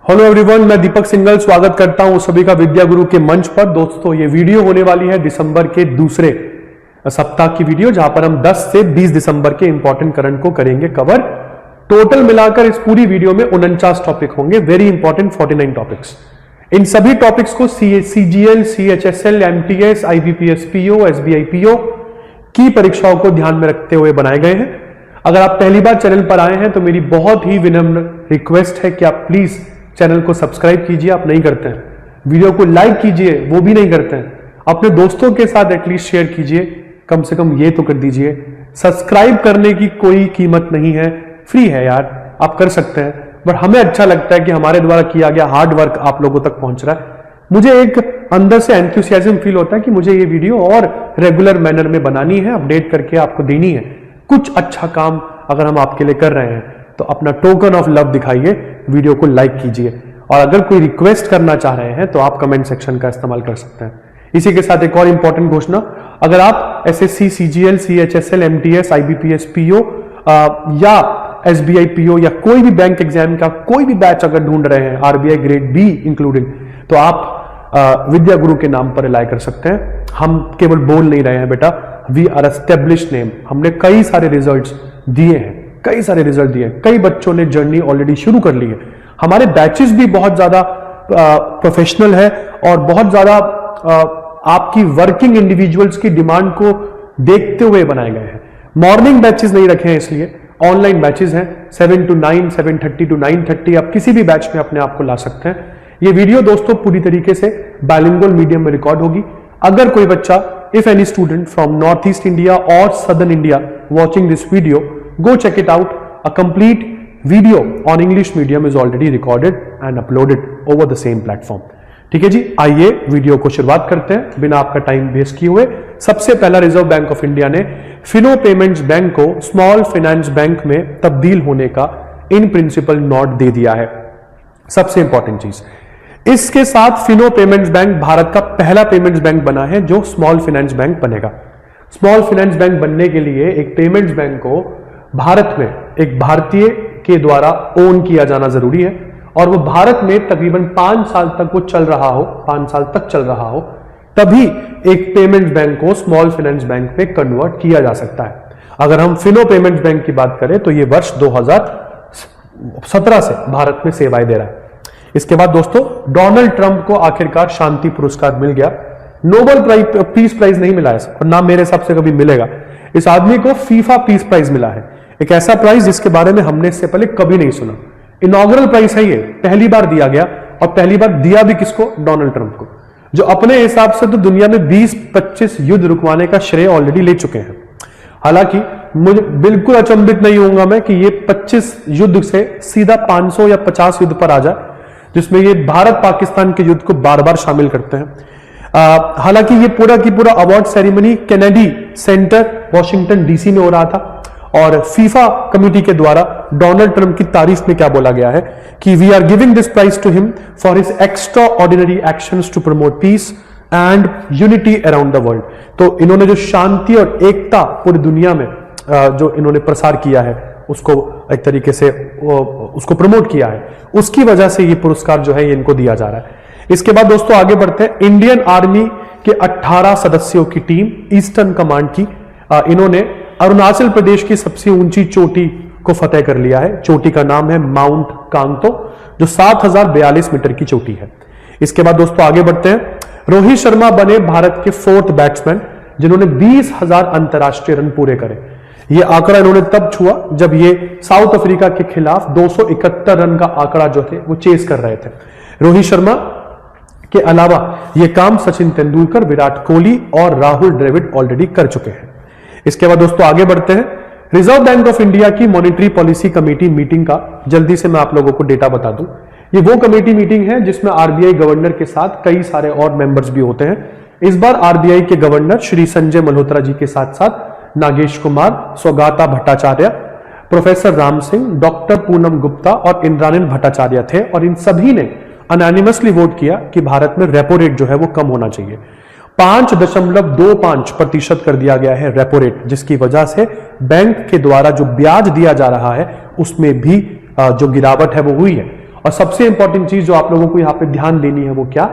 Hello everyone, मैं दीपक सिंघल स्वागत करता हूं सभी का विद्या गुरु के मंच पर। दोस्तों, ये वीडियो होने वाली है दिसंबर के दूसरे सप्ताह की वीडियो, जहां पर हम 10 से 20 दिसंबर के इंपॉर्टेंट करंट को करेंगे कवर। टोटल मिलाकर इस पूरी वीडियो में 49 टॉपिक होंगे, वेरी इंपॉर्टेंट 49 टॉपिक्स। इन सभी टॉपिक्स को CGL, CHSL, MTS, IBPS PO, SBI PO की परीक्षाओं को ध्यान में रखते हुए बनाए गए हैं। अगर आप पहली बार चैनल पर आए हैं तो मेरी बहुत ही विनम्र रिक्वेस्ट है कि आप प्लीज चैनल को सब्सक्राइब कीजिए। आप नहीं करते हैं, वीडियो को लाइक कीजिए, वो भी नहीं करते हैं, अपने दोस्तों के साथ एटलीस्ट शेयर कीजिए, कम से कम ये तो कर दीजिए। सब्सक्राइब करने की कोई कीमत नहीं है, फ्री है यार, आप कर सकते हैं। बट हमें अच्छा लगता है कि हमारे द्वारा किया गया हार्ड वर्क आप लोगों तक पहुंच रहा है। मुझे एक अंदर से एंथुसियाज्म फील होता है कि मुझे ये वीडियो और रेगुलर मैनर में बनानी है, अपडेट करके आपको देनी है। कुछ अच्छा काम अगर हम आपके लिए कर रहे हैं तो अपना टोकन ऑफ लव दिखाइए, वीडियो को लाइक कीजिए, और अगर कोई रिक्वेस्ट करना चाह रहे हैं तो आप कमेंट सेक्शन का इस्तेमाल कर सकते हैं। इसी के साथ एक और इंपॉर्टेंट घोषणा, अगर आप SSC, CGL, CHSL, MTS, IBPS PO या SBI PO या कोई भी बैंक एग्जाम का कोई भी बैच अगर ढूंढ रहे हैं, RBI ग्रेड B इंक्लूडिंग, तो आप विद्या गुरु के नाम पर अप्लाई कर सकते हैं। हम केवल बोल नहीं रहे हैं बेटा, वी आर एस्टेब्लिश्ड नेम। हमने कई सारे रिजल्ट्स दिए हैं, कई सारे रिजल्ट दिए, कई बच्चों ने जर्नी ऑलरेडी शुरू कर ली है। हमारे बैचेस भी बहुत ज्यादा प्रोफेशनल है और बहुत ज्यादा आपकी वर्किंग इंडिविजुअल्स की डिमांड को देखते हुए बनाए गए हैं। मॉर्निंग बैचेस नहीं रखे हैं, इसलिए ऑनलाइन बैचेस हैं 7 to 9, 7:30 to 9:30। आप किसी भी बैच में अपने आप को ला सकते हैं। ये वीडियो दोस्तों पूरी तरीके से बाइलिंगुअल मीडियम में रिकॉर्ड होगी। अगर कोई बच्चा, if any student from north east India और southern India watching this video, go check it out. A complete video on English medium is already recorded and uploaded over the same platform. ठीक है जी, आइए video को शुरुआत करते हैं बिना आपका टाइम वेस्ट किए हुए। सबसे पहला, रिजर्व बैंक ऑफ इंडिया ने फिनो पेमेंट्स बैंक को स्मॉल फाइनेंस बैंक में तब्दील होने का इन प्रिंसिपल नोट दे दिया है। सबसे इंपॉर्टेंट चीज, इसके साथ फिनो पेमेंट्स बैंक भारत का पहला पेमेंट्स बैंक बना है जो स्मॉल फाइनेंस बैंक बनेगा। स्मॉल फाइनेंस बैंक बनने के लिए एक पेमेंट्स बैंक को भारत में एक भारतीय के द्वारा ओन किया जाना जरूरी है, और वो भारत में तकरीबन 5 साल तक वो चल रहा हो, 5 साल तक चल रहा हो, तभी एक पेमेंट्स बैंक को स्मॉल फाइनेंस बैंक में कन्वर्ट किया जा सकता है। अगर हम फिनो पेमेंट्स बैंक की बात करें तो ये वर्ष 2017 से भारत में सेवाएं दे रहा है। इसके बाद दोस्तों, डोनाल्ड ट्रंप को आखिरकार शांति पुरस्कार मिल गया। नोबेल पीस प्राइज नहीं मिला है और ना मेरे हिसाब से कभी मिलेगा। इस आदमी को फीफा पीस प्राइज मिला है, एक ऐसा प्राइज जिसके बारे में हमने इससे पहले कभी नहीं सुना। इनॉग्रल प्राइज है ये, पहली बार दिया गया, और पहली बार दिया भी किसको? डोनाल्ड ट्रंप को, जो अपने हिसाब से तो दुनिया में 20-25 युद्ध रुकवाने का श्रेय ऑलरेडी ले चुके हैं। हालांकि मुझे बिल्कुल अचंभित नहीं होऊंगा मैं कि ये 25 युद्ध से सीधा 500 या 50 युद्ध पर आ जाए, जिसमें ये भारत पाकिस्तान के युद्ध को बार बार शामिल करते हैं। हालांकि ये पूरा की पूरा award ceremony Kennedy centre Washington DC में हो रहा था, और फीफा कमेटी के द्वारा डोनाल्ड ट्रंप की तारीफ में क्या बोला गया है कि we are giving this prize to him for his extraordinary actions to promote peace and unity around the world. तो इन्होंने जो शांति और एकता पूरी दुनिया में जो इन्होंने प्रसार किया है, उसको एक तरीके से उसको प्रमोट किया है, उसकी वजह से ये पुरस्कार जो है ये इनको दिया जा रहा है। इसके बाद दोस्तों आगे बढ़ते हैं। इंडियन आर्मी के 18 सदस्यों की टीम ईस्टर्न कमांड की, इन्होंने अरुणाचल प्रदेश की सबसे ऊंची चोटी को फतेह कर लिया है। चोटी का नाम है माउंट कांगतो, जो 7042 मीटर की चोटी है। इसके बाद दोस्तों आगे बढ़ते हैं। रोहित शर्मा बने भारत के 4th बैट्समैन जिन्होंने 20,000 अंतरराष्ट्रीय रन पूरे करे। यह आंकड़ा इन्होंने तब छुआ जब ये साउथ अफ्रीका के खिलाफ 271 रन का आंकड़ा जो थे वो चेस कर रहे थे। रोहित शर्मा के अलावा यह काम सचिन तेंदुलकर, विराट कोहली और राहुल द्रविड़ ऑलरेडी कर चुके हैं। इसके बाद दोस्तों आगे बढ़ते हैं। रिजर्व बैंक ऑफ इंडिया की मॉनेटरी पॉलिसी कमेटी मीटिंग का जल्दी से मैं आप लोगों को डेटा बता दूं। ये वो कमेटी मीटिंग है जिसमें RBI गवर्नर के साथ कई सारे और मेंबर्स भी होते हैं। इस बार RBI के गवर्नर श्री संजय मल्होत्रा जी के साथ साथ नागेश कुमार, सौगाता भट्टाचार्य, प्रोफेसर राम सिंह, डॉक्टर पूनम गुप्ता और इंद्रानंद भट्टाचार्य थे, और इन सभी ने अनैनिमसली वोट किया कि भारत में रेपो रेट जो है वो कम होना चाहिए। 5.25% कर दिया गया है रेपो रेट, जिसकी वजह से बैंक के द्वारा जो ब्याज दिया जा रहा है उसमें भी जो गिरावट है वो हुई है। और सबसे इंपॉर्टेंट चीज जो आप लोगों को यहां पे ध्यान देनी है वो क्या,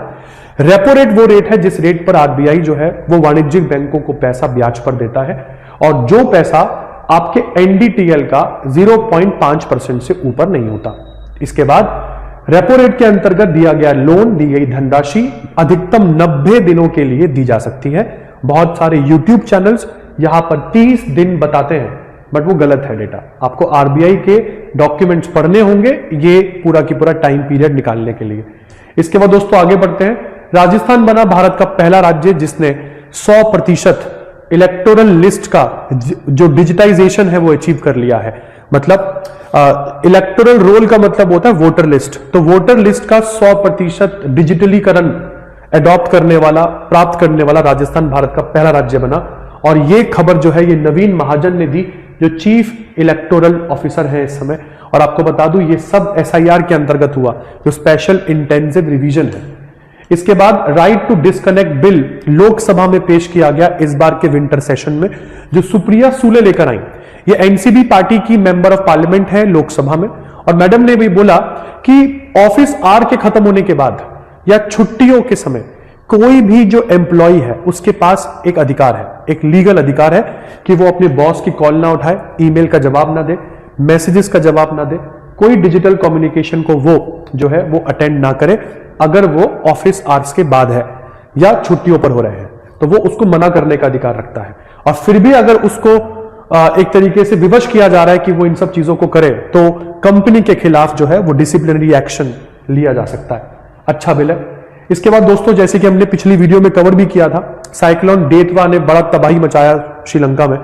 रेपो रेट वो रेट है जिस रेट पर आरबीआई जो है वो वाणिज्यिक बैंकों को पैसा ब्याज पर देता है, और जो पैसा आपके एनडीटीएल का 0.5% से ऊपर नहीं होता। इसके बाद रेपो रेट के अंतर्गत दिया गया लोन, दी गई धनराशि अधिकतम 90 दिनों के लिए दी जा सकती है। बहुत सारे यूट्यूब चैनल्स यहां पर 30 दिन बताते हैं, बट वो गलत है डेटा। आपको आरबीआई के डॉक्यूमेंट्स पढ़ने होंगे ये पूरा की पूरा टाइम पीरियड निकालने के लिए। इसके बाद दोस्तों आगे बढ़ते हैं। राजस्थान बना भारत का पहला राज्य जिसने 100% इलेक्टोरल लिस्ट का जो डिजिटाइजेशन है वो अचीव कर लिया है। मतलब इलेक्टोरल रोल का मतलब होता है वोटर लिस्ट, तो वोटर लिस्ट का 100% डिजिटलीकरण अडॉप्ट करने वाला, प्राप्त करने वाला राजस्थान भारत का पहला राज्य बना। और ये खबर जो है ये नवीन महाजन ने दी, जो चीफ इलेक्टोरल ऑफिसर है इस समय। और आपको बता दूं ये सब एसआईआर के अंतर्गत हुआ, जो स्पेशल इंटेंसिव रिवीजन है। इसके बाद right to disconnect bill Lok Sabha में पेश किया गया इस बार के विंटर सेशन में, जो सुप्रिया सूले लेकर आई। ये एनसीबी पार्टी की मेंबर ऑफ पार्लियामेंट है लोकसभा में, और मैडम ने भी बोला कि ऑफिस आवर के खत्म होने के बाद या छुट्टियों के समय कोई भी जो एम्प्लॉय है उसके पास एक अधिकार है, एक लीगल अधिकार है कि वो अपने बॉस की कॉल ना उठाए, ईमेल का जवाब ना दे, मैसेजेस का जवाब ना दे, कोई डिजिटल कम्युनिकेशन को वो जो है वो अटेंड ना करे अगर वो ऑफिस आवर्स के बाद है या छुट्टियों पर हो रहे हैं, तो वो उसको मना करने का अधिकार रखता है। और फिर भी अगर उसको एक तरीके से विवश किया जा रहा है कि वो इन सब चीजों को करे, तो कंपनी के खिलाफ जो है वो डिसिप्लिनरी एक्शन लिया जा सकता है। अच्छा बिल है। इसके बाद दोस्तों जैसे कि हमने पिछली वीडियो में कवर भी किया था, साइक्लोन डेतवा ने बड़ा तबाही मचाया श्रीलंका में।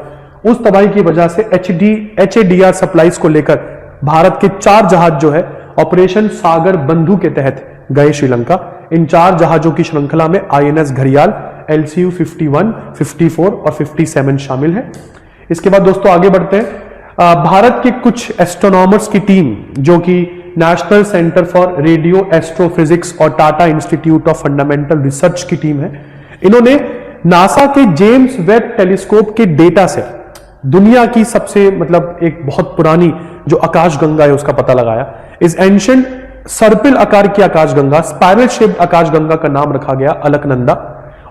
उस तबाही की वजह से एचएडीआर सप्लाईज को लेकर भारत के 4 जहाज जो है ऑपरेशन सागर बंधु के तहत गए श्रीलंका। इन 4 जहाजों की श्रृंखला में आईएनएस घड़ियाल, एलसीयू 51, 54 और 57 शामिल है। इसके बाद दोस्तों आगे बढ़ते हैं। भारत के कुछ एस्ट्रोनॉमर्स की टीम जो कि national centre for radio astrophysics और Tata institute of fundamental research की टीम है, इन्होंने नासा के जेम्स वेब टेलीस्कोप के डेटा से दुनिया की सबसे मतलब एक बहुत पुरानी जो आकाशगंगा है उसका पता लगाया। इस एंशिएंट सर्पिल आकार की आकाशगंगा, स्पाइरल शेप्ड आकाशगंगा का नाम रखा गया अलकनंदा,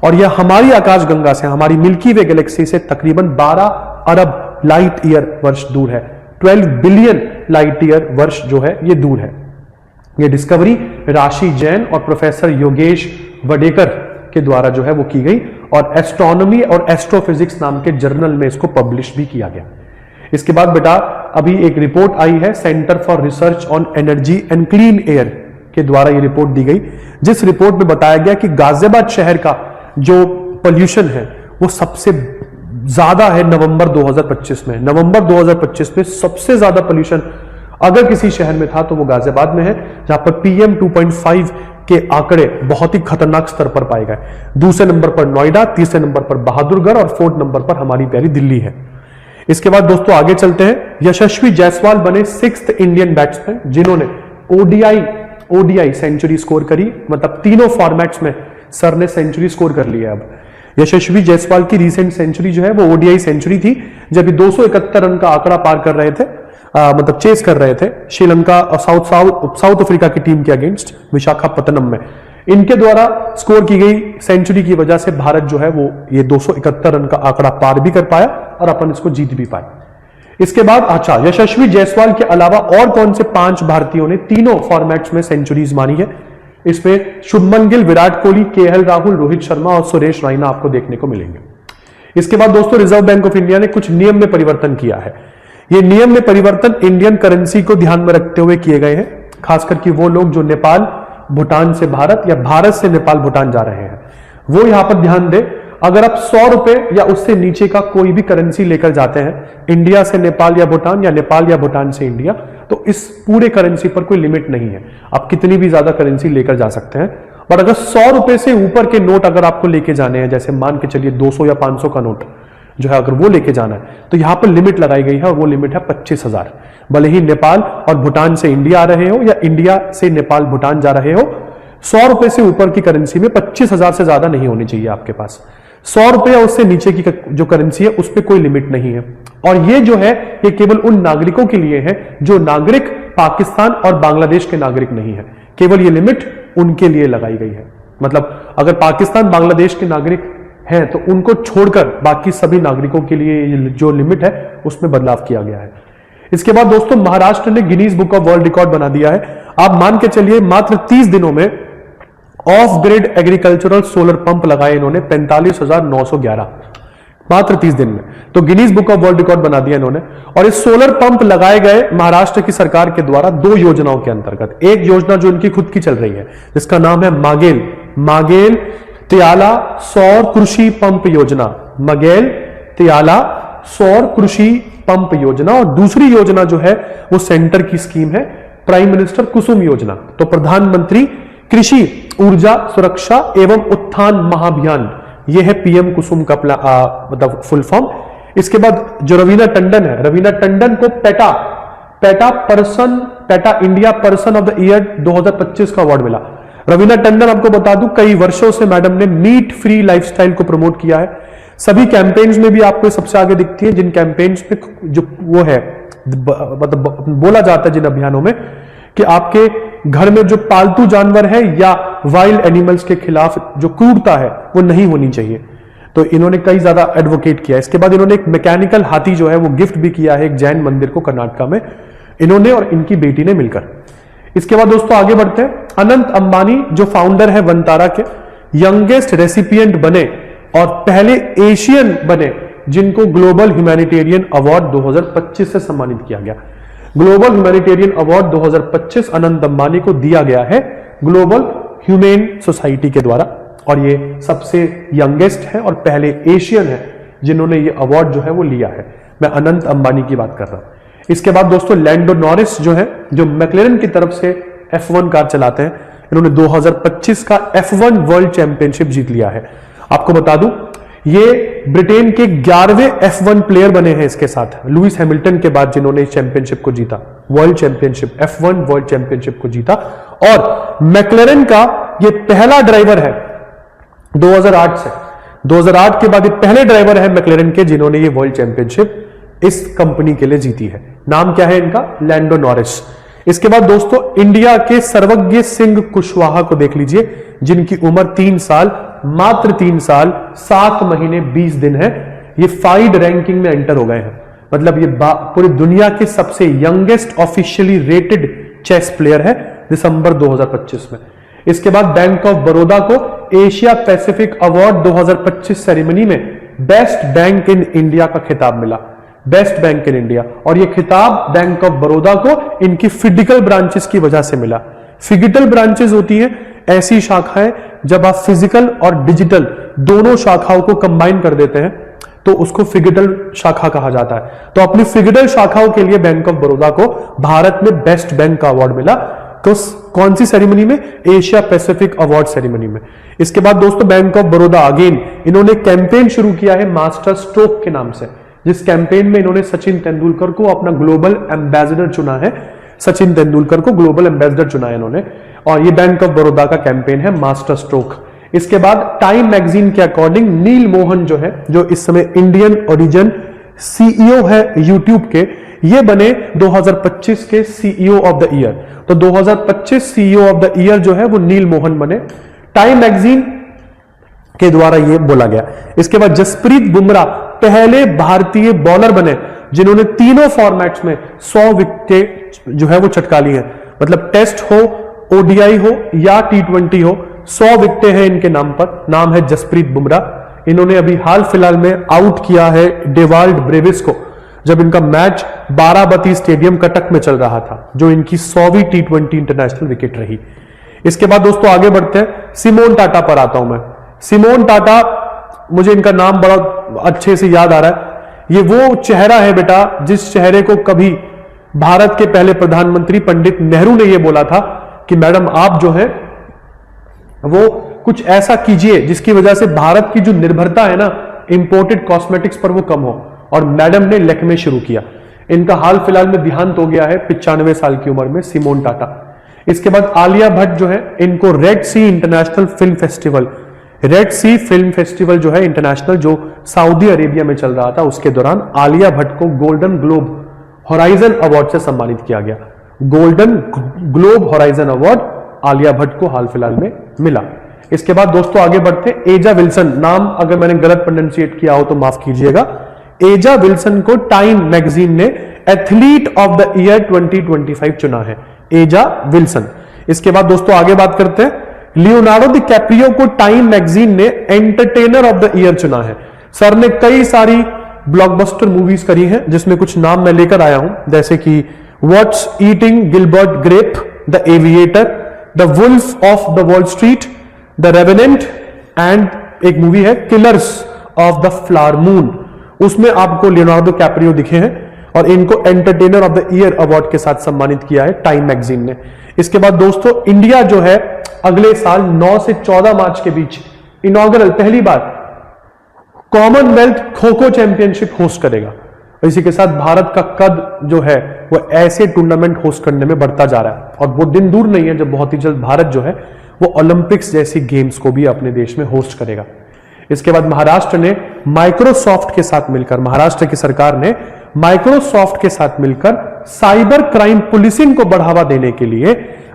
और यह हमारी आकाशगंगा से, हमारी मिल्की वे गैलेक्सी से तकरीबन 12 अरब लाइट ईयर वर्ष दूर है। 12 बिलियन लाइट ईयर वर्ष जो है ये दूर है। ये डिस्कवरी राशि जैन और प्रोफेसर योगेश वडेकर के द्वारा जो है वो की गई, और एस्ट्रोनॉमी और एस्ट्रोफिजिक्स नाम के जर्नल में इसको पब्लिश भी किया गया। इसके बाद बेटा अभी एक रिपोर्ट आई है centre for research on energy and clean air के द्वारा ये रिपोर्ट दी गई, जिस रिपोर्ट में बताया गया कि गाजियाबाद शहर का जो पोल्यूशन है वो सबसे ज्यादा है नवंबर 2025 में। नवंबर 2025 में सबसे ज्यादा पोल्यूशन अगर किसी शहर में था तो वो गाजियाबाद में है, जहां पर PM 2.5 के आंकड़े बहुत ही खतरनाक स्तर पर पाए गए। दूसरे नंबर पर नोएडा, तीसरे नंबर पर बहादुरगढ़ और 4th नंबर पर हमारी प्यारी दिल्ली है। इसके बाद दोस्तों आगे चलते हैं। यशस्वी जायसवाल बने 6th इंडियन बैट्समैन जिन्होंने ओडीआई सेंचुरी स्कोर करी, मतलब तीनों फॉर्मेट्स में सर ने सेंचुरी स्कोर कर लिया। अब यशस्वी जायसवाल की रीसेंट सेंचुरी जो है वो ओडीआई सेंचुरी थी, जब 271 रन का आंकड़ा पार कर रहे थे, मतलब चेस कर रहे थे श्रीलंका और साउथ अफ्रीका की टीम के अगेंस्ट विशाखापत्तनम में। इनके द्वारा स्कोर की गई सेंचुरी की वजह से भारत जो है वो ये 271 रन का आंकड़ा पार भी कर पाया और अपन इसको जीत भी पाए। इसके बाद अच्छा, यशस्वी जायसवाल के अलावा और कौन से 5 भारतीयों ने तीनों फॉर्मेट्स में सेंचुरीज मारी है? इसमें शुभमन गिल, विराट कोहली, केएल राहुल, रोहित शर्मा और सुरेश रैना आपको देखने को मिलेंगे। इसके बाद दोस्तों रिजर्व बैंक ऑफ इंडिया ने कुछ नियम में परिवर्तन किया है। ये नियम में परिवर्तन इंडियन करेंसी को ध्यान में रखते हुए किए गए हैं, खासकर कि वो लोग जो नेपाल भूटान से भारत या भारत से नेपाल भूटान जा रहे हैं वो यहां पर ध्यान दे। अगर आप 100 रुपए या उससे नीचे का कोई भी करेंसी लेकर जाते हैं इंडिया से नेपाल या भूटान या नेपाल या भूटान से इंडिया, तो इस पूरे करेंसी पर कोई लिमिट नहीं है, आप कितनी भी ज्यादा करेंसी लेकर जा सकते हैं। पर अगर 100 रुपए से ऊपर के नोट अगर आपको लेके जाने हैं, जैसे मान के चलिए 200 या 500 का नोट जो है अगर वो लेके जाना है, तो यहां पर लिमिट लगाई गई है और वो लिमिट है 25,000। भले ही नेपाल और भूटान से इंडिया आ रहे हो या इंडिया से नेपाल भूटान जा रहे हो, 100 रुपए से ऊपर की करेंसी में 25,000 से ज्यादा नहीं होनी चाहिए आपके पास। 100 रुपए या उससे नीचे की जो करेंसी है उस पर कोई लिमिट नहीं है। और ये जो है ये केवल उन नागरिकों के लिए है जो नागरिक पाकिस्तान और बांग्लादेश के नागरिक नहीं है। केवल ये लिमिट उनके लिए लगाई गई है। मतलब अगर पाकिस्तान बांग्लादेश के नागरिक हैं तो उनको छोड़कर बाकी सभी नागरिकों के लिए जो लिमिट है उसमें बदलाव किया गया है। इसके बाद दोस्तों महाराष्ट्र ने Guinness book of world record बना दिया है। आप मान के चलिए मात्र 30 दिनों में of grid agricultural solar pump लगाए इन्होंने 45,911, मात्र 30 दिन में। तो Guinness book of world record बना दिया इन्होंने। और इस सोलर पंप लगाए गए महाराष्ट्र की सरकार के द्वारा 2 योजनाओं के अंतर्गत। एक योजना जो इनकी खुद की चल रही है जिसका नाम है मागेल त्याला सौर कृषि पंप योजना, मगेल त्याला सौर कृषि पंप योजना। और दूसरी योजना जो है वो सेंटर की स्कीम है प्राइम मिनिस्टर कुसुम योजना। तो प्रधानमंत्री कृषि ऊर्जा सुरक्षा एवं उत्थान महाअभियान, ये है पीएम कुसुम का मतलब फुल फॉर्म। इसके बाद जो रवीना टंडन है, रवीना टंडन को PETA India person of the year 2025 का अवार्ड मिला। रवीना टंडन आपको बता दूं कई वर्षों से मैडम ने मीट फ्री लाइफस्टाइल को प्रमोट किया है। सभी कैंपेन्स में भी आपको सबसे आगे दिखती है, जिन कैंपेन्स में जो वो है मतलब बोला जाता है जिन अभियानों में कि आपके घर में जो पालतू जानवर है या वाइल्ड एनिमल्स के खिलाफ जो क्रूरता है वो नहीं होनी चाहिए। तो इन्होंने कई ज्यादा एडवोकेट किया। इसके बाद इन्होंने एक मैकेनिकल हाथी जो है वो गिफ्ट भी किया है एक जैन मंदिर को कर्नाटका में, इन्होंने और इनकी बेटी ने मिलकर। इसके बाद दोस्तों आगे बढ़ते हैं। अनंत अंबानी जो फाउंडर है वंतारा के, यंगेस्ट रेसिपिएंट बने और पहले एशियन बने जिनको ग्लोबल ह्यूमैनिटेरियन अवार्ड 2025 से सम्मानित किया गया। Global humanitarian award 2025 Anant Ambani को दिया गया है ग्लोबल ह्यूमेन सोसाइटी के द्वारा, और ये सबसे यंगेस्ट है और पहले एशियन है जिन्होंने ये अवार्ड जो है वो लिया है। मैं अनंत अंबानी की बात कर रहा हूं। इसके बाद दोस्तों लैंडो नॉरिस जो है, जो मैक्लेरन की तरफ से F1 कार चलाते हैं, इन्होंने 2025 का F1 वर्ल्ड चैंपियनशिप जीत लिया है। आपको बता दूं ये ब्रिटेन के 11वें F1 प्लेयर बने हैं इसके साथ, लुइस हैमिल्टन के बाद, जिन्होंने इस चैंपियनशिप को जीता, world championship F1 world championship को जीता। और मैक्लेरन का ये पहला ड्राइवर है 2008 से, 2008 के बाद ये पहले ड्राइवर है मैक्लेरन के जिन्होंने ये वर्ल्ड चैंपियनशिप इस कंपनी के लिए जीती है। नाम क्या है इनका? Lando Norris. इसके बाद दोस्तों इंडिया के सर्वज्ञ सिंह कुशवाहा को देख लीजिए, जिनकी उम्र 3 साल, मात्र 3 साल 7 महीने 20 दिन है। ये फाइड रैंकिंग में एंटर हो गए हैं। मतलब ये पूरी दुनिया के सबसे youngest officially rated chess player है दिसंबर 2025 में। इसके बाद बैंक ऑफ बड़ौदा को एशिया पैसिफिक अवार्ड 2025 सेरेमनी में बेस्ट बैंक इन इंडिया का खिताब मिला, बेस्ट बैंक इन इंडिया। और यह खिताब बैंक ऑफ बड़ौदा को इनकी फिजिकल ब्रांचेस की वजह से मिला। फिजिकल ब्रांचेस होती हैं ऐसी शाखाएं जब आप फिजिकल और डिजिटल दोनों शाखाओं को कंबाइन कर देते हैं तो उसको फिजिकल शाखा कहा जाता है। तो अपनी फिजिकल शाखाओं के लिए बैंक ऑफ बड़ौदा को भारत में बेस्ट बैंक का अवार्ड मिला। तो कौन सी सेरेमनी में? एशिया पैसिफिक अवार्ड सेरेमनी में। इसके बाद दोस्तों बैंक ऑफ बड़ौदा अगेन इन्होंने कैंपेन शुरू किया है मास्टर स्ट्रोक के नाम से, जिस कैंपेन में इन्होंने सचिन तेंदुलकर को अपना ग्लोबल एम्बेसडर चुना है। सचिन तेंदुलकर को ग्लोबल एम्बेसडर चुना है इन्होंने, और ये बैंक ऑफ बड़ौदा का कैंपेन है मास्टर स्ट्रोक। इसके बाद टाइम मैगजीन के अकॉर्डिंग नील मोहन जो है, जो इस समय इंडियन ओरिजिन सीईओ है यूट्यूब के, ये बने 2025 के सीईओ ऑफ द ईयर। तो 2025 सीईओ ऑफ द ईयर जो है वो नील मोहन बने, टाइम मैगजीन के द्वारा ये बोला गया। इसके बाद जसप्रीत बुमराह पहले भारतीय बॉलर बने जिन्होंने तीनों फॉर्मेट्स में 100 विकेट जो है वो चटका ली है। मतलब टेस्ट हो, ओडीआई हो या T20 हो, 100 विकेटें हैं इनके नाम पर। नाम है जसप्रीत बुमराह। इन्होंने अभी हाल फिलहाल में आउट किया है डेवाल्ड ब्रेविस को, जब इनका मैच बाराबती स्टेडियम कटक में चल रहा था, जो इनकी 100वीं T20 इंटरनेशनल विकेट रही। इसके बाद दोस्तों आगे बढ़ते हैं, सिमोन टाटा पर आता हूं मैं। सिमोन टाटा, मुझे इनका नाम बड़ा अच्छे से याद आ रहा है। ये वो चेहरा है बेटा जिस चेहरे को कभी भारत के पहले प्रधानमंत्री पंडित नेहरू ने यह बोला था कि मैडम आप जो है वो कुछ ऐसा कीजिए जिसकी वजह से भारत की जो निर्भरता है ना इंपोर्टेड कॉस्मेटिक्स पर वो कम हो, और मैडम ने लैक्मे शुरू किया। इनका हाल फिलहाल में देहांत हो गया है 95 साल की उम्र में, सिमोन टाटा। इसके बाद आलिया भट्ट जो है, इनको रेड सी इंटरनेशनल फिल्म फेस्टिवल, रेड सी फिल्म फेस्टिवल जो है इंटरनेशनल, जो सऊदी अरेबिया में चल रहा था, उसके दौरान आलिया भट्ट को गोल्डन ग्लोब हॉराइजन अवार्ड से सम्मानित किया गया। Golden globe horizon award Alia Bhatt को हाल फिलहाल में मिला। इसके बाद दोस्तों आगे बढ़ते हैं। एजा विल्सन, नाम अगर मैंने गलत प्रोनाउंसिएट किया हो तो माफ कीजिएगा। एजा विल्सन को टाइम मैगजीन ने एथलीट ऑफ द ईयर 2025 चुना है, एजा विल्सन। इसके बाद दोस्तों आगे बात करते हैं। लियोनार्डो दी कैप्रियो को टाइम मैगजीन ने एंटरटेनर ऑफ द ईयर चुना है। सर ने कई सारी ब्लॉकबस्टर मूवीज करी हैं, जिसमें कुछ नाम मैं लेकर आया हूं, जैसे कि what's eating Gilbert Grape, the aviator, the wolf of the wall street, the revenant and एक मूवी है killers of the flower moon. उसमें आपको लियोनार्डो कैप्रियो दिखे हैं और इनको entertainer of the year award के साथ सम्मानित किया है टाइम मैगजीन ने। इसके बाद दोस्तों इंडिया जो है अगले साल 9 से 14 मार्च के बीच इनॉग्रल पहली बार Commonwealth kho kho championship host करेगा। इसी के साथ भारत का कद जो है वो ऐसे टूर्नामेंट होस्ट करने में बढ़ता जा रहा है और वो दिन दूर नहीं है जब बहुत ही जल्द भारत जो है वो ओलंपिक्स जैसी गेम्स को भी अपने देश में होस्ट करेगा। इसके बाद महाराष्ट्र ने माइक्रोसॉफ्ट के साथ मिलकर, महाराष्ट्र की सरकार ने माइक्रोसॉफ्ट के साथ मिलकर साइबर क्राइम पुलिसिंग को बढ़ावा देने के लिए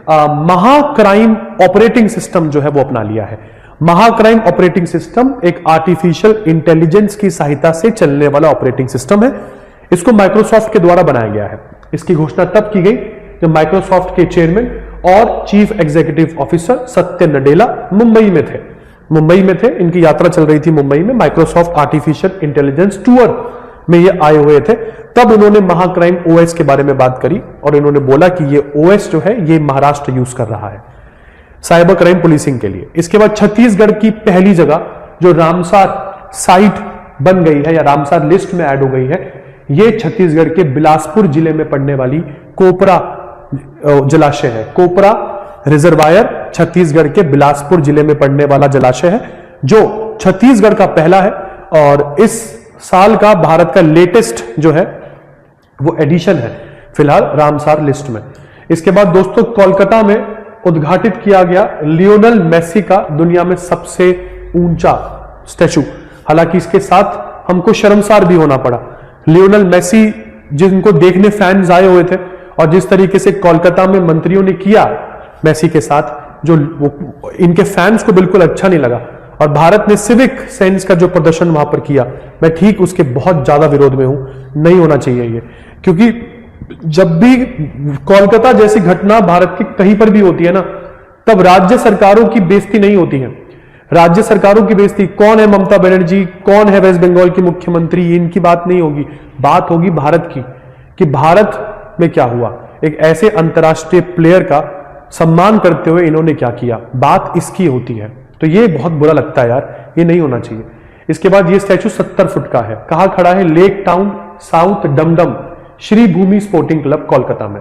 महाक्राइम ऑपरेटिंग सिस्टम जो है वो अपना लिया है। महाक्राइम ऑपरेटिंग सिस्टम एक आर्टिफिशियल इंटेलिजेंस की सहायता से चलने वाला ऑपरेटिंग सिस्टम है। इसको माइक्रोसॉफ्ट के द्वारा बनाया गया है। इसकी घोषणा तब की गई जब माइक्रोसॉफ्ट के चेयरमैन और चीफ एग्जीक्यूटिव ऑफिसर सत्य नडेला मुंबई में थे। इनकी यात्रा चल रही थी मुंबई में, माइक्रोसॉफ्ट आर्टिफिशियल इंटेलिजेंस टूर में ये आए हुए थे। तब उन्होंने महाक्राइम ओएस के बारे में बात करी और इन्होंने बोला कि ये ओएस जो है ये महाराष्ट्र यूज कर रहा है साइबर क्राइम पुलिसिंग के लिए। इसके बाद छत्तीसगढ़ की पहली जगह जो रामसार साइट बन गई है या रामसार लिस्ट में ऐड हो गई है, ये छत्तीसगढ़ के बिलासपुर जिले में पड़ने वाली कोपरा जलाशय है। कोपरा रिजर्वायर छत्तीसगढ़ के बिलासपुर जिले में पड़ने वाला जलाशय है जो छत्तीसगढ़ का पहला है और इस साल का भारत का लेटेस्ट जो है वो एडिशन है फिलहाल रामसार लिस्ट में। इसके बाद दोस्तों कोलकाता में उद्घाटित किया गया लियोनेल मेसी का दुनिया में सबसे ऊंचा स्टैचू। हालांकि इसके साथ हमको शर्मसार भी होना पड़ा। लियोनेल मेसी जिनको देखने फैंस आए हुए थे और जिस तरीके से कोलकाता में मंत्रियों ने किया मेसी के साथ, जो इनके फैंस को बिल्कुल अच्छा नहीं लगा और भारत ने सिविक सेंस का जो प्रदर्शन वहां पर किया, मैं ठीक उसके बहुत ज्यादा विरोध में हूं। नहीं होना चाहिए ये, क्योंकि जब भी कोलकाता जैसी घटना भारत की कहीं पर भी होती है ना, तब राज्य सरकारों की बेइज्जती नहीं होती है। राज्य सरकारों की बेइज्जती, कौन है ममता बनर्जी, कौन है वेस्ट बंगाल की मुख्यमंत्री, इनकी बात नहीं होगी। बात होगी भारत की, कि भारत में क्या हुआ, एक ऐसे अंतर्राष्ट्रीय प्लेयर का सम्मान करते हुए इन्होंने क्या किया, बात इसकी होती है। तो ये बहुत बुरा लगता है यार, ये नहीं होना चाहिए। इसके बाद ये स्टैचू 70 फुट का है। कहां खड़ा है? Lake town south Dumdum Shree Bhumi sporting club Kolkata में।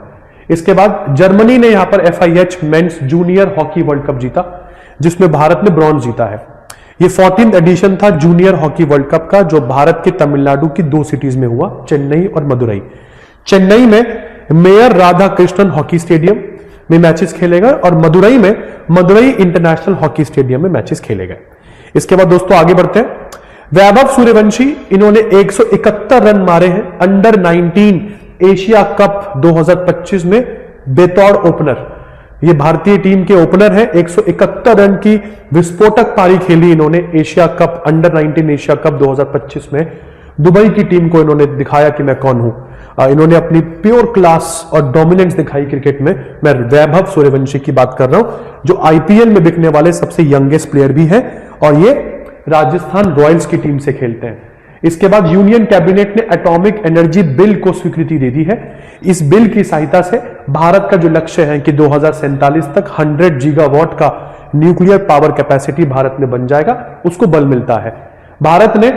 इसके बाद जर्मनी ने यहां पर FIH men's junior hockey world cup जीता, जिसमें भारत ने ब्रॉन्ज जीता है। ये 14th एडिशन था जूनियर हॉकी वर्ल्ड कप का, जो भारत के तमिलनाडु की 2 सिटीज में हुआ, चेन्नई और मदुरई। चेन्नई में mayor Radha Krishnan hockey stadium में मैचेस खेले गए और मदुरई में मदुरई इंटरनेशनल हॉकी स्टेडियम में मैचेस खेले गए। इसके बाद दोस्तों आगे बढ़ते हैं। वैभव सूर्यवंशी, इन्होंने 171 रन मारे हैं अंडर 19 एशिया कप 2025 में बेतौर ओपनर। ये भारतीय टीम के ओपनर हैं। 171 रन की विस्फोटक पारी खेली इन्होंने Asia cup under 19 Asia cup 2025 में। दुबई की टीम को इन्होंने दिखाया कि मैं कौन हूं। इन्होंने अपनी प्योर क्लास और डोमिनेंस दिखाई क्रिकेट में। मैं वैभव सूर्यवंशी की बात कर रहा हूं, जो IPL में बिकने वाले सबसे यंगेस्ट प्लेयर भी हैं और ये राजस्थान रॉयल्स की टीम से खेलते हैं। इसके बाद यूनियन कैबिनेट ने एटॉमिक एनर्जी बिल को स्वीकृति दे दी है। इस बिल की सहायता से भारत का जो लक्ष्य है कि 2047 तक 100 गीगावाट का न्यूक्लियर पावर कैपेसिटी भारत में बन जाएगा, उसको बल मिलता है। भारत ने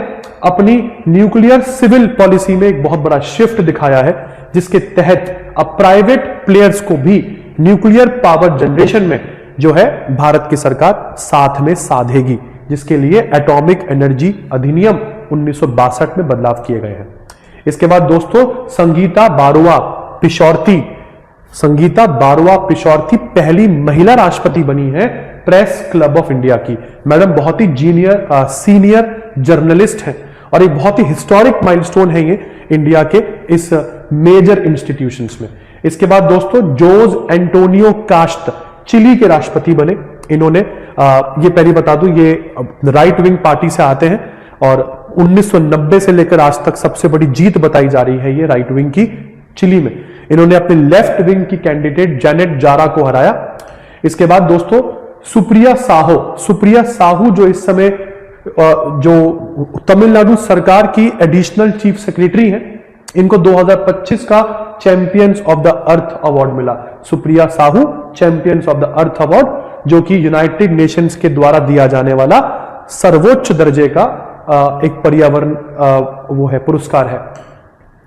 अपनी न्यूक्लियर सिविल पॉलिसी में एक बहुत बड़ा शिफ्ट दिखाया है, जिसके तहत अब प्राइवेट प्लेयर्स को भी न्यूक्लियर पावर जनरेशन में जो है भारत की सरकार साथ में साधेगी, जिसके लिए एटॉमिक एनर्जी अधिनियम 1962 में बदलाव किए गए हैं। इसके बाद दोस्तों संगीता बारुआ पिशौर्थी पहली महिला राष्ट्रपति बनी है प्रेस क्लब ऑफ इंडिया की। मैडम बहुत ही सीनियर जर्नलिस्ट है और एक बहुत ही हिस्टोरिक माइलस्टोन है ये इंडिया के इस मेजर इंस्टीट्यूशंस में। इसके बाद दोस्तों जोज एंटोनियो कास्ट चिली के राष्ट्रपति बने। इन्होंने ये पहले बता दूं, ये राइट विंग पार्टी से आते हैं और 1990 से लेकर आज तक सबसे बड़ी जीत बताई जा रही है ये राइट विंग की चिली में। इन्होंने अपने लेफ्ट विंग की कैंडिडेट जेनेट जारा को हराया। इसके बाद दोस्तों सुप्रिया साहू जो इस समय जो तमिलनाडु सरकार की एडिशनल चीफ सेक्रेटरी हैं, इनको 2025 का champions of the earth award मिला। Supriya Sahu champions of the earth award, जो कि यूनाइटेड नेशंस के द्वारा दिया जाने वाला सर्वोच्च दर्जे का एक पर्यावरण वो है पुरस्कार है।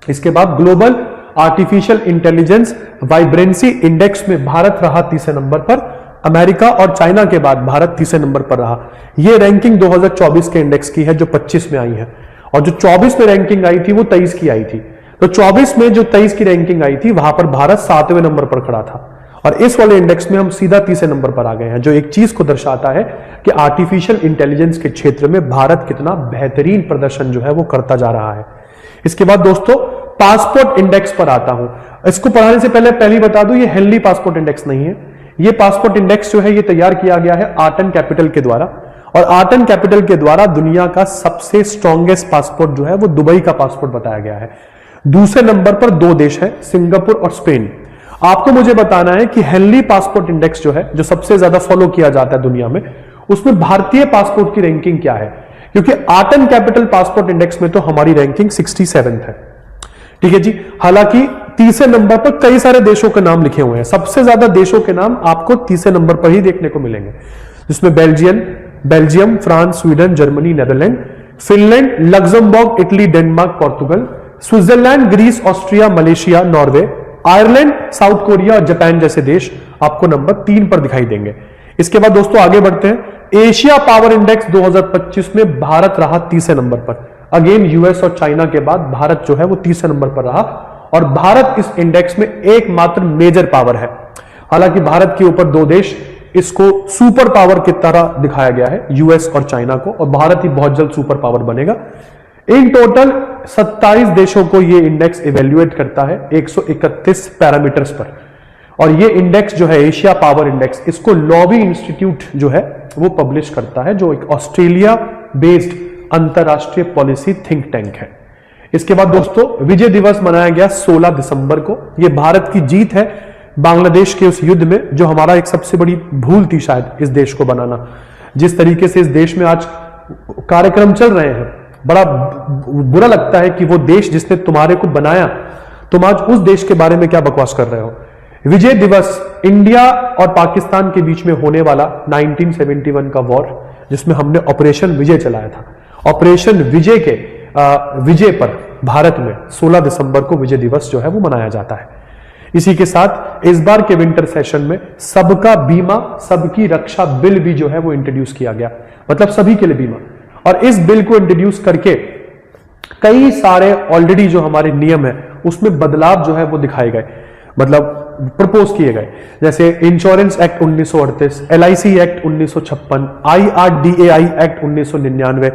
इसके बाद global artificial intelligence vibrancy index में भारत रहा तीसरे नंबर पर। अमेरिका और चाइना के बाद भारत तीसरे नंबर पर रहा। यह रैंकिंग 2024 के इंडेक्स की है जो 25 में आई है, और जो 24 में रैंकिंग आई थी वो 23 की आई थी। तो 24 में जो 23 की रैंकिंग आई थी वहां पर भारत 7वें नंबर पर खड़ा था, और इस वाले इंडेक्स में हम सीधा तीसरे नंबर पर आ गए हैं, जो एक चीज को दर्शाता है कि आर्टिफिशियल इंटेलिजेंस के क्षेत्र में भारत कितना बेहतरीन प्रदर्शन जो है वो करता जा रहा है। इसके बाद दोस्तों पासपोर्ट इंडेक्स पर आता हूं। इसको पढ़ाने से पहले बता दूं, ये हेनली पासपोर्ट इंडेक्स नहीं है। ये पासपोर्ट इंडेक्स जो है ये तैयार किया गया है आर्टन कैपिटल के द्वारा, और आर्टन कैपिटल के द्वारा दुनिया का सबसे स्ट्रॉन्गेस्ट पासपोर्ट जो है वो दुबई का पासपोर्ट बताया गया है। दूसरे नंबर पर दो देश है, सिंगापुर और स्पेन। आपको मुझे बताना है कि हेनली पासपोर्ट इंडेक्स जो है, जो सबसे ज्यादा फॉलो किया जाता है दुनिया में, उसमें भारतीय पासपोर्ट की रैंकिंग क्या है, क्योंकि आर्टन कैपिटल पासपोर्ट इंडेक्स में तो हमारी रैंकिंग 67 है। ठीक है जी। हालांकि तीसरे नंबर पर कई सारे देशों के नाम लिखे हुए हैं, सबसे ज्यादा देशों के नाम आपको तीसरे नंबर पर ही देखने को मिलेंगे, जिसमें Belgium, France, Sweden, Germany, Netherland, Finland, Luxembourg, Italy, Denmark, Portugal, Switzerland, Greece, Austria, Malaysia, Norway, Ireland, South Korea और जापान जैसे देश आपको नंबर 3 पर दिखाई देंगे। इसके बाद दोस्तों आगे बढ़ते हैं। एशिया पावर इंडेक्स 2025 में भारत रहा तीसरे नंबर पर। अगेन यूएस और चाइना के बाद भारत जो है वो तीसरे नंबर पर रहा, और भारत इस इंडेक्स में एकमात्र मेजर पावर है। हालांकि भारत के ऊपर दो देश इसको सुपर पावर की तरह दिखाया गया है, यूएस और चाइना को, और भारत ही बहुत जल्द सुपर पावर बनेगा। इन टोटल 27 देशों को यह इंडेक्स इवेल्युएट करता है 131 पैरामीटर्स पर, और ये इंडेक्स जो है एशिया पावर इंडेक्स, इसको लॉबी इंस्टीट्यूट जो है वो पब्लिश करता है, जो एक ऑस्ट्रेलिया बेस्ड अंतरराष्ट्रीय पॉलिसी थिंक टैंक है। इसके बाद दोस्तों विजय दिवस मनाया गया 16 दिसंबर को। यह भारत की जीत है बांग्लादेश के उस युद्ध में, जो हमारा एक सबसे बड़ी भूल थी शायद इस देश को बनाना। जिस तरीके से इस देश में आज कार्यक्रम चल रहे हैं, बड़ा बुरा लगता है कि वो देश जिसने तुम्हारे को बनाया, तुम आज उस देश के बारे में क्या बकवास कर रहे हो। विजय दिवस इंडिया और पाकिस्तान के बीच में होने वाला 1971 का वॉर, जिसमें हमने ऑपरेशन विजय चलाया था। ऑपरेशन विजय के विजय पर भारत में 16 दिसंबर को विजय दिवस जो है वो मनाया जाता है। इसी के साथ इस बार के विंटर सेशन में सबका बीमा सबकी रक्षा बिल भी जो है वो इंट्रोड्यूस किया गया, मतलब सभी के लिए बीमा। और इस बिल को इंट्रोड्यूस करके कई सारे ऑलरेडी जो हमारे नियम है उसमें बदलाव जो है वो दिखाए गए, मतलब प्रपोज किए गए, जैसे insurance act 1938, LIC act 1956, IRDAI act 1999।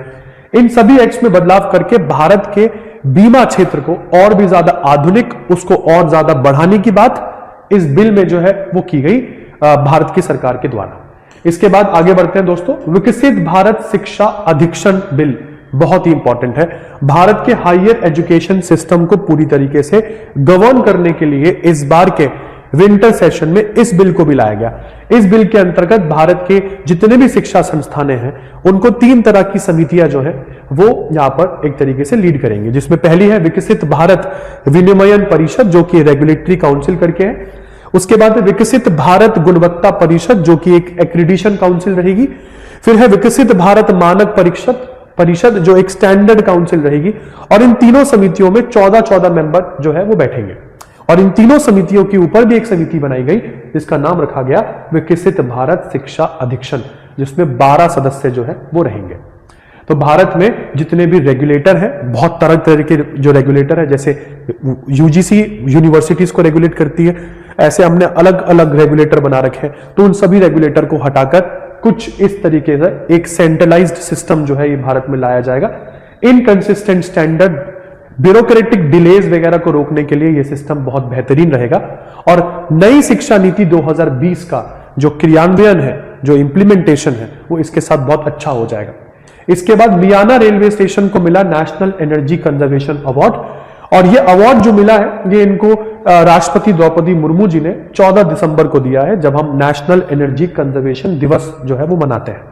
इन सभी एक्ट्स में बदलाव करके भारत के बीमा क्षेत्र को और भी ज्यादा आधुनिक, उसको और ज्यादा बढ़ाने की बात इस बिल में जो है वो की गई भारत की सरकार के द्वारा। इसके बाद आगे बढ़ते हैं दोस्तों। विकसित भारत शिक्षा अधिक्षण बिल बहुत ही इंपॉर्टेंट है। भारत के हायर एजुकेशन सिस्टम को पूरी तरीके से गवर्न करने के लिए इस बार के विंटर सेशन में इस बिल को भी लाया गया। इस बिल के अंतर्गत भारत के जितने भी शिक्षा संस्थानें हैं उनको 3 तरह की समितियां जो है वो यहां पर एक तरीके से लीड करेंगे, जिसमें पहली है विकसित भारत विनिमयन परिषद, जो कि रेगुलेटरी काउंसिल करके है। उसके बाद विकसित भारत गुणवत्ता परिषद, जो कि एक एक्रीडिशन काउंसिल रहेगी। फिर है विकसित भारत मानक परिषद, जो एक स्टैंडर्ड काउंसिल रहेगी। और इन तीनों समितियों में 14 मेंबर जो है वो बैठेंगे, और इन तीनों समितियों के ऊपर भी एक समिति बनाई गई जिसका नाम रखा गया विकसित भारत शिक्षा अधिक्षण, जिसमें 12 सदस्य जो है वो रहेंगे। तो भारत में जितने भी रेगुलेटर हैं, बहुत तरह के जो रेगुलेटर है, जैसे यूजीसी यूनिवर्सिटीज को रेगुलेट करती है, ऐसे हमने अलग अलग रेगुलेटर बना रखे हैं। तो उन सभी रेगुलेटर को हटाकर कुछ इस तरीके से एक सेंट्रलाइज्ड सिस्टम जो है ये भारत में लाया जाएगा। इनकंसिस्टेंट स्टैंडर्ड ब्यूरोक्रेटिक डिलेज वगैरह को रोकने के लिए यह सिस्टम बहुत बेहतरीन रहेगा। और नई शिक्षा नीति 2020 का जो क्रियान्वयन है, जो इंप्लीमेंटेशन है, वो इसके साथ बहुत अच्छा हो जाएगा। इसके बाद मियाना रेलवे स्टेशन को मिला नेशनल एनर्जी कंजर्वेशन अवार्ड, और ये अवार्ड जो मिला है ये इनको राष्ट्रपति द्रौपदी मुर्मू जी ने 14 दिसंबर को दिया है, जब हम नेशनल एनर्जी कंजर्वेशन दिवस जो है वो मनाते हैं।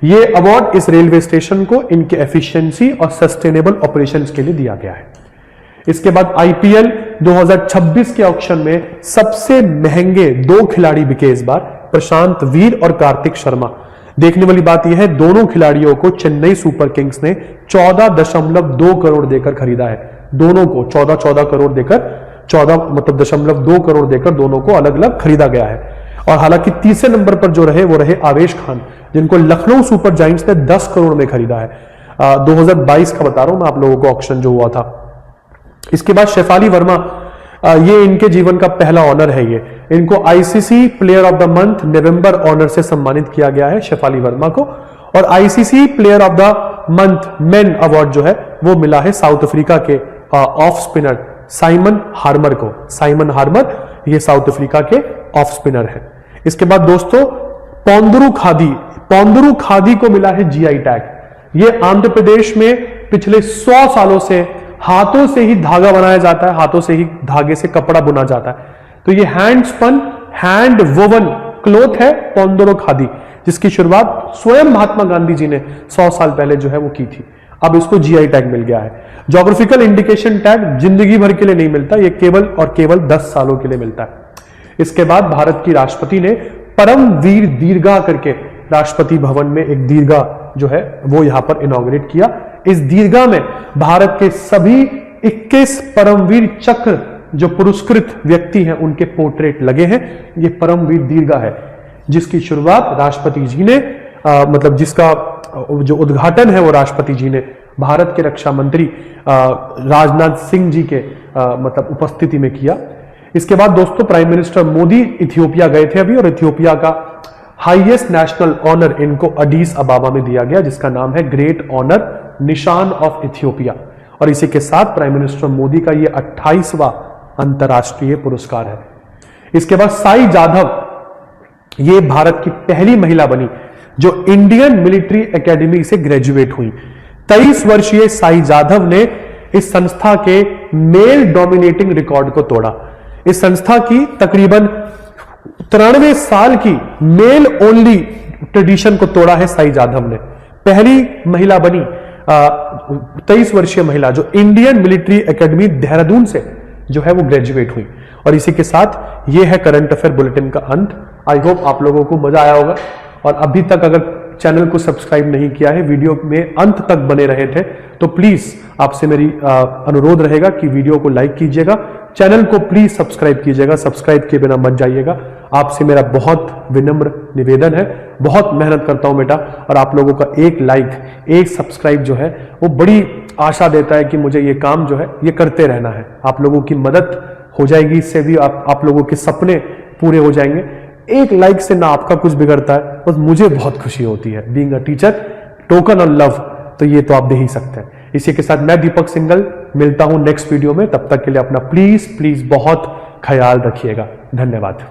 ये अवार्ड इस रेलवे स्टेशन को इनके एफिशिएंसी और सस्टेनेबल ऑपरेशंस के लिए दिया गया है। इसके बाद आईपीएल 2026 के ऑक्शन में सबसे महंगे 2 खिलाड़ी बिके इस बार, प्रशांत वीर और कार्तिक शर्मा। देखने वाली बात यह है, दोनों खिलाड़ियों को चेन्नई सुपर किंग्स ने 14.2 करोड़ देकर खरीदा है। दोनों को 14 करोड़ देकर, 14 मतलब 0.2 करोड़ देकर दोनों को अलग अलग खरीदा गया है। और हालांकि तीसरे नंबर पर जो रहे वो रहे आवेश खान, जिनको लखनऊ सुपर जायंट्स ने 10 करोड़ में खरीदा है। 2022 का बता रहा हूं मैं आप लोगों को ऑक्शन जो हुआ था। इसके बाद शेफाली वर्मा, ये इनके जीवन का पहला ऑनर है। ये इनको ICC player of the month November honour से सम्मानित किया गया है शेफाली वर्मा को। और ICC player of the month men award जो है वो मिला है साउथ अफ्रीका के ऑफ स्पिनर साइमन हार्मर को। साइमन हार्मर ये साउथ अफ्रीका के ऑफ स्पिनर है। इसके बाद दोस्तों पौंदरू खादी को मिला है जीआई टैग। ये आंध्र प्रदेश में पिछले 100 सालों से हाथों से ही धागा बनाया जाता है, हाथों से ही धागे से कपड़ा बुना जाता है। तो ये hand spun, hand woven cloth है पौंदरू खादी, जिसकी शुरुआत स्वयं महात्मा गांधी जी ने 100 साल पहले जो है वो की थी। अब इसको जीआई टैग मिल गया है। ज्योग्राफिकल इंडिकेशन टैग जिंदगी भर के लिए नहीं मिलता, ये केवल और केवल 10 सालों के लिए मिलता है। इसके बाद भारत की राष्ट्रपति ने परमवीर दीर्घा करके राष्ट्रपति भवन में एक दीर्घा जो है वो यहां पर इनॉग्रेट किया। इस दीर्घा में भारत के सभी 21 परमवीर चक्र जो पुरस्कृत व्यक्ति हैं उनके पोर्ट्रेट लगे हैं। ये परमवीर दीर्घा है, जिसकी शुरुआत राष्ट्रपति जी ने मतलब जिसका जो उद्घाटन है वो राष्ट्रपति जी ने भारत के रक्षा मंत्री राजनाथ सिंह जी के मतलब उपस्थिति में किया। इसके बाद दोस्तों प्राइम मिनिस्टर मोदी इथियोपिया गए थे अभी, और इथियोपिया का हाईएस्ट नेशनल ऑनर इनको अडीस अबाबा में दिया गया, जिसका नाम है ग्रेट ऑनर निशान ऑफ इथियोपिया। और इसी के साथ प्राइम मिनिस्टर मोदी का यह 28वां अंतरराष्ट्रीय पुरस्कार है। इसके बाद साई जाधव, ये भारत की पहली महिला बनी जो इंडियन मिलिट्री एकेडमी से ग्रेजुएट हुई। 23 वर्षीय साई जाधव ने इस संस्था के मेल डोमिनेटिंग रिकॉर्ड को तोड़ा। इस संस्था की तकरीबन 93 साल की मेल ओनली ट्रेडिशन को तोड़ा है साई जाधव ने। पहली महिला बनी 23 वर्षीय महिला जो इंडियन मिलिट्री एकेडमी देहरादून से जो है वो ग्रेजुएट हुई। और इसी के साथ ये है करंट अफेयर बुलेटिन का अंत। आई होप आप लोगों को मजा आया होगा। और अभी तक अगर चैनल को सब्सक्राइब नहीं किया है, वीडियो में अंत तक बने रहे थे, तो प्लीज आपसे मेरी अनुरोध रहेगा कि वीडियो को लाइक कीजिएगा, चैनल को प्लीज सब्सक्राइब कीजिएगा, सब्सक्राइब किए बिना मत जाइएगा। आपसे मेरा बहुत विनम्र निवेदन है। बहुत मेहनत करता हूं बेटा, और आप लोगों का एक लाइक, एक सब्सक्राइब जो है वो बड़ी आशा देता है कि मुझे ये काम जो है ये करते रहना है। आप लोगों की मदद हो जाएगी, इससे भी आप लोगों के सपने पूरे हो जाएंगे। एक लाइक से ना आपका कुछ बिगड़ता है, बस मुझे बहुत खुशी होती है। Being a teacher, token of love, तो ये तो आप दे ही सकते हैं। इसी के साथ मैं दीपक सिंघल मिलता हूं नेक्स्ट वीडियो में। तब तक के लिए अपना प्लीज बहुत ख्याल रखिएगा। धन्यवाद।